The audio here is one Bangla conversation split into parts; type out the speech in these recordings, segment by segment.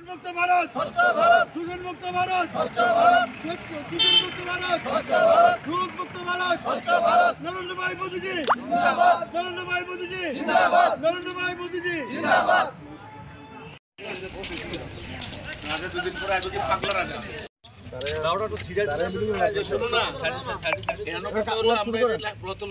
মুক্ত ভারত, স্বচ্ছ ভারত, দূষণ মুক্ত ভারত, স্বচ্ছ ভারত, দূষণ মুক্ত ভারত, স্বচ্ছ ভারত, দুধ মুক্ত ভারত, স্বচ্ছ ভারত। নরেন্দ্র ভাই মোদীজি জিন্দাবাদ, নরেন্দ্র ভাই মোদীজি জিন্দাবাদ, নরেন্দ্র ভাই মোদীজি জিন্দাবাদ। আগে দুদিন পরে আগে কি পাগলা রাজা দাওড়া তো সিরিয়াল শোনো না কেন কথা হলো আমরা প্রথম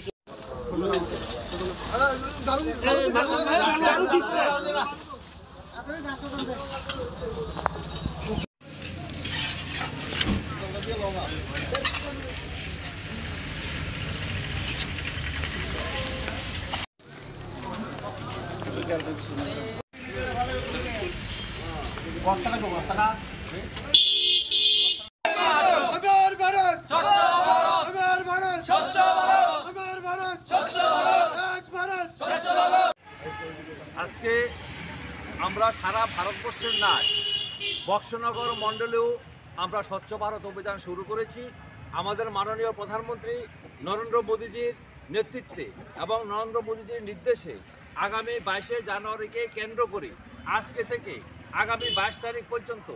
আজকে আমরা সারা ভারতবর্ষের নয় বক্সনগর মণ্ডলেও আমরা স্বচ্ছ ভারত অভিযান শুরু করেছি। আমাদের মাননীয় প্রধানমন্ত্রী নরেন্দ্র মোদীজির নেতৃত্বে এবং নরেন্দ্র মোদীজির নির্দেশে আগামী 22শে জানুয়ারিকে কেন্দ্র করে আজকে থেকে আগামী 22 তারিখ পর্যন্ত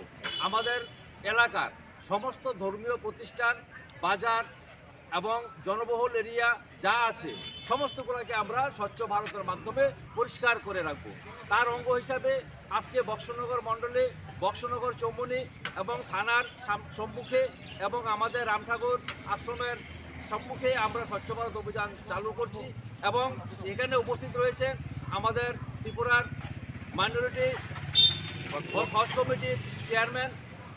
আমাদের এলাকার সমস্ত ধর্মীয় প্রতিষ্ঠান, বাজার এবং জনবহুল এরিয়া যা আছে সমস্তগুলোকে আমরা স্বচ্ছ ভারতের মাধ্যমে পরিষ্কার করে রাখব। তার অঙ্গ হিসাবে আজকে বক্সনগর মণ্ডলে বক্সনগর চৌমুনি এবং থানার সম্মুখে এবং আমাদের রামঠাকুর আশ্রমের সম্মুখে আমরা স্বচ্ছ ভারত অভিযান চালু করছি এবং এখানে উপস্থিত রয়েছে আমাদের ত্রিপুরার মাইনরিটি হজ কমিটির চেয়ারম্যান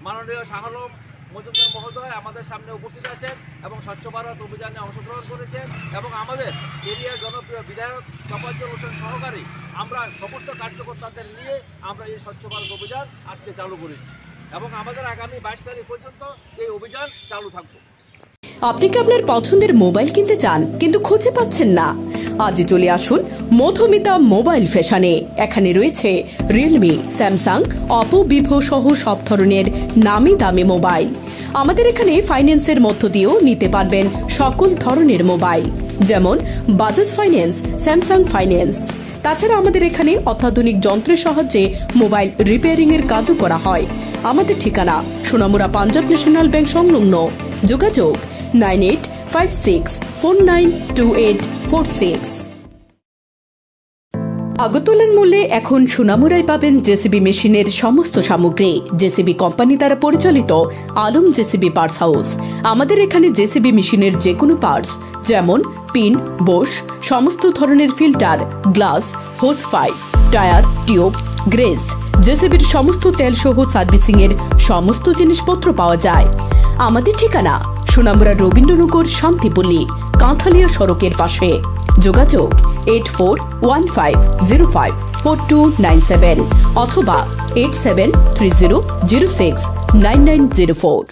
মাননীয় শাহ আলম মজুমদার মহোদয় আমাদের সামনে উপস্থিত আছেন এবং স্বচ্ছ ভারত অভিযানে অংশগ্রহণ করেছেন এবং আমাদের এরিয়ার জনপ্রিয় বিধায়ক তফাজ্জল হোসেন সহকারী আমরা সমস্ত কার্যকর্তাদের নিয়ে আমরা এই স্বচ্ছ ভারত অভিযান আজকে চালু করেছি এবং আমাদের আগামী 22 তারিখ পর্যন্ত এই অভিযান চালু থাকবে। আপনি কি আপনার পছন্দের মোবাইল কিনতে চান কিন্তু খুঁজে পাচ্ছেন না? আজই চলে আসুন মধুমিতা মোবাইল ফ্যাশনে। এখানে রয়েছে রিয়েলমি, স্যামসাং, অপো, ভিভো সহ সব ধরনের নামি দামি মোবাইল। আমাদের এখানে ফাইন্যান্সের মধ্য দিয়েও নিতে পারবেন সকল ধরনের মোবাইল, যেমন বাজাজ ফাইন্যান্স, স্যামসাং ফাইন্যান্স। তাছাড়া আমাদের এখানে অত্যাধুনিক যন্ত্রের সাহায্যে মোবাইল রিপেয়ারিং এর কাজও করা হয়। আমাদের ঠিকানা সোনামুড়া পাঞ্জাব ন্যাশনাল ব্যাংক সংলগ্ন। যোগাযোগ 9856492846। আগরতলার মূল্যে এখন সোনামুড়ায় পাবেন জেসিবি মেশিনের সমস্ত সামগ্রী। জেসিবি কোম্পানি দ্বারা পরিচালিত আলম জেসিবি পার্টস হাউস। আমাদের এখানে জেসিবি মেশিনের যে কোনো পার্টস যেমন পিন, বোশ, সমস্ত ধরনের filter, glass, hose pipe, tyre, tube, grease, জেসিবির সমস্ত তেল সহ সার্ভিসিং এর সমস্ত জিনিসপত্র পাওয়া যায়। আমাদের ঠিকানা সোনামুড়া রবীন্দ্রনগর শান্তিপল্লী, কাঁঠালিয়া সড়কের পাশে। যোগাযোগ 8415054297 অথবা 8730069904।